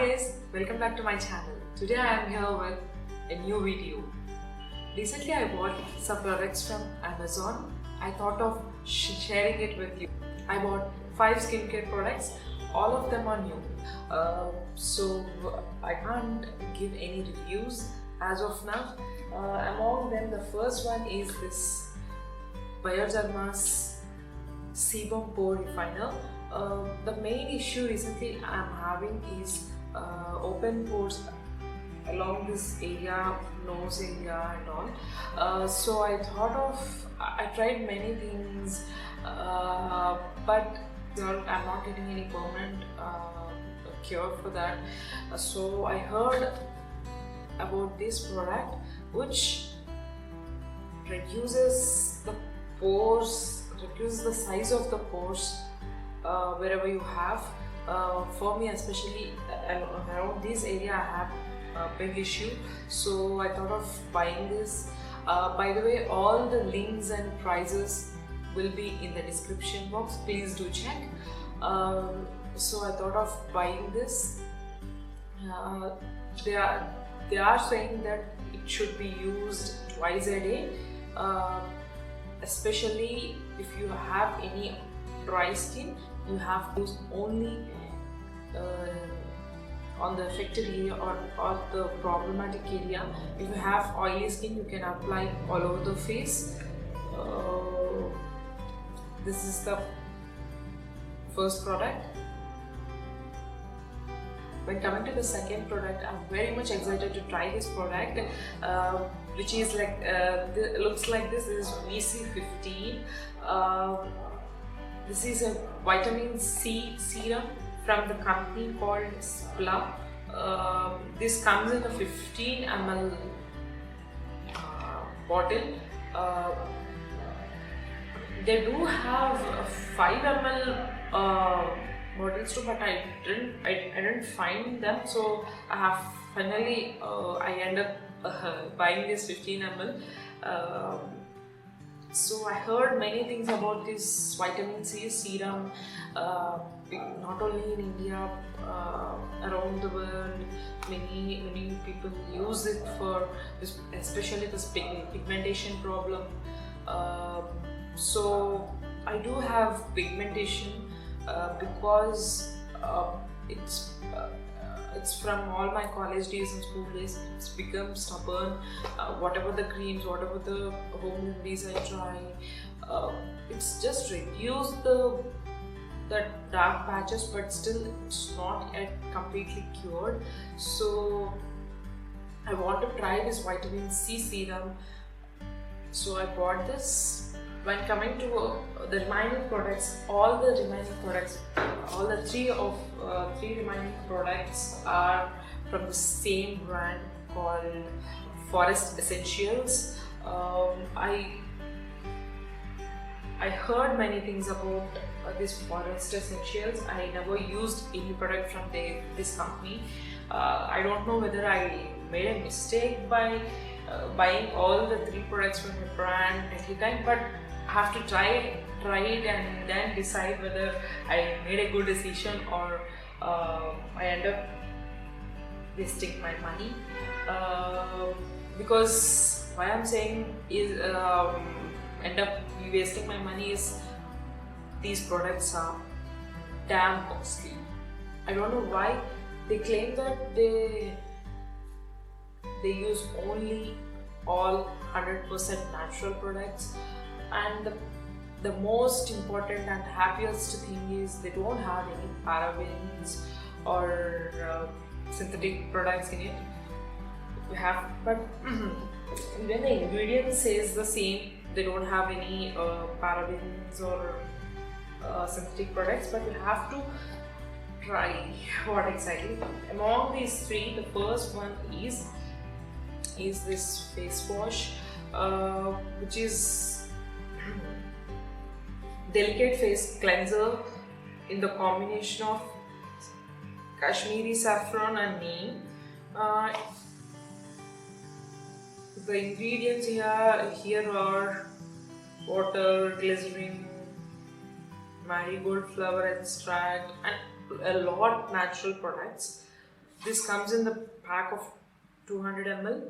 guys, welcome back to my channel. Today I am here with a new video. Recently I bought some products from Amazon. I thought of sharing it with you. I bought 5 skincare products. All of them are new. So I can't give any reviews as of now. Among them, the first one is this Bioderma's Sebum Pore Refiner. The main issue recently I'm having is open pores along this area, nose area and all. So I thought of, I tried many things, but I'm not getting any permanent cure for that. So I heard about this product which reduces the pores, reduces the size of the pores wherever you have. For me especially around this area I have a big issue, so I thought of buying this. By the way, all the links and prices will be in the description box, please do check. So I thought of buying this. They are saying that it should be used twice a day, especially if you have any dry skin. You have to use only on the affected area or the problematic area. If you have oily skin, you can apply all over the face. This is the first product. When coming to the second product, I'm very much excited to try this product, which is like looks like this. This is VC15. This is a vitamin C serum from the company called Serum. This comes in a 15 ml bottle. They do have a 5 ml bottles too, but I didn't find them. So I have finally I end up buying this 15 ml. So I heard many things about this vitamin C serum, not only in India, around the world. Many people use it for this, especially this pigmentation problem. So I do have pigmentation because it's from all my college days and school days. It's become stubborn. Whatever the creams, whatever the home remedies I try, it's just reduced the dark patches, but still it's not yet completely cured. So I want to try this vitamin C serum. So I bought this. When coming to the remaining products, all the three remaining products are from the same brand called Forest Essentials. I heard many things about this Forest Essentials. I never used any product from this company. I don't know whether I made a mistake by buying all the 3 products from the brand every time, but I have to try it and then decide whether I made a good decision or I end up wasting my money. Because why I'm saying is end up wasting my money is these products are damn costly. I don't know why they claim that they use only all 100% natural products, and the most important and happiest thing is they don't have any parabens or synthetic products in it. But when the ingredient says the same, they don't have any parabens or synthetic products, but you have to try what exactly. Among these 3, the first one is this face wash, which is delicate face cleanser in the combination of Kashmiri saffron and neem. The ingredients here are water, glycerin, marigold flower extract, and a lot natural products. This comes in the pack of 200 ml.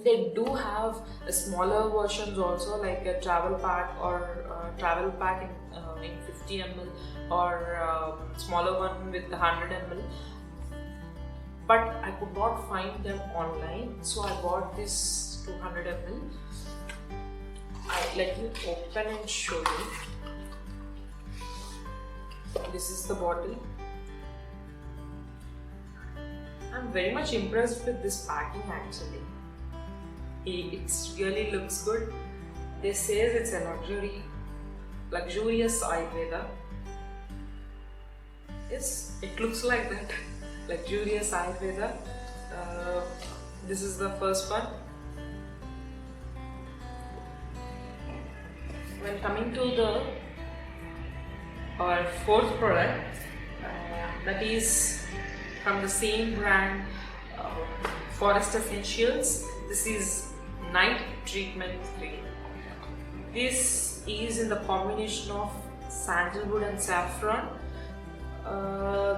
They do have a smaller versions also, like a travel pack or travel pack in 50 ml or smaller one with 100 ml. But I could not find them online, so I bought this 200 ml. Let me open and show you. This is the bottle. I'm very much impressed with this packing actually. It really looks good. They say it's a luxurious Ayurveda. Yes, it looks like that. Luxurious Ayurveda. This is the first one. When coming to our fourth product, that is from the same brand, Forest Essentials. This is Night Treatment Cream. This is in the combination of sandalwood and saffron.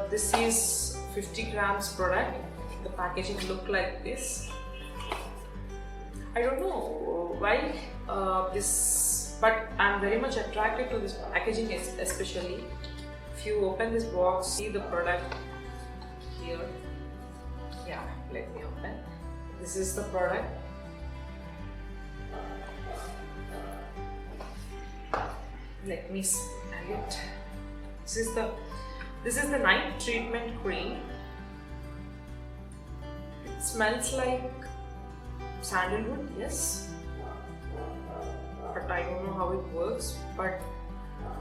This is 50 grams product. The packaging look like this. I don't know why this, but I'm very much attracted to this packaging, especially if you open this box, see the product here. Yeah, let me open. This is the product. Let me smell it. This is the Night Treatment Cream. It smells like sandalwood, yes, but I don't know how it works. But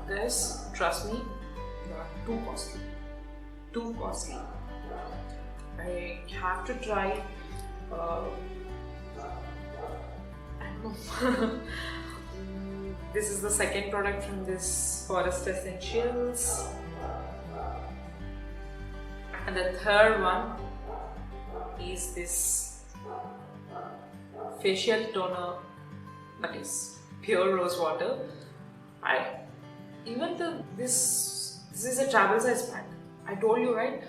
guys, trust me, they are too costly. Too costly. I have to try. I don't know. This is the second product from this Forest Essentials. And the third one is this facial toner, that is pure rose water. This is a travel size pack. I told you, right?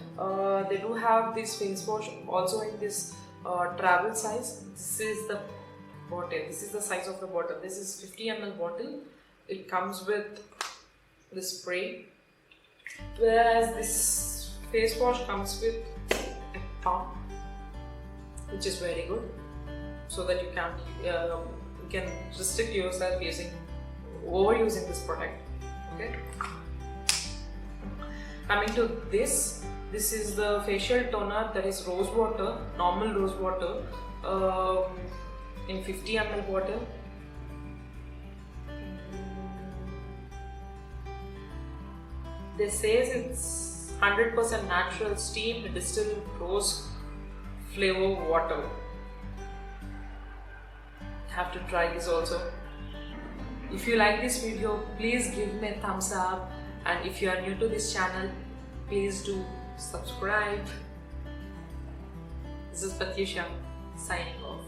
They do have this face wash also in this travel size. This is the bottle. This is the size of the bottle. This is 50 ml bottle. It comes with the spray, whereas this face wash comes with a pump, which is very good, so that you can restrict yourself overusing this product. Okay. Coming to this is the facial toner, that is rose water, normal rose water, in 50 ml bottle. They say it's 100% natural steamed distilled rose flavor water. Have to try this also. If you like this video, please give me a thumbs up, and if you are new to this channel, please do subscribe. This is Praty signing off.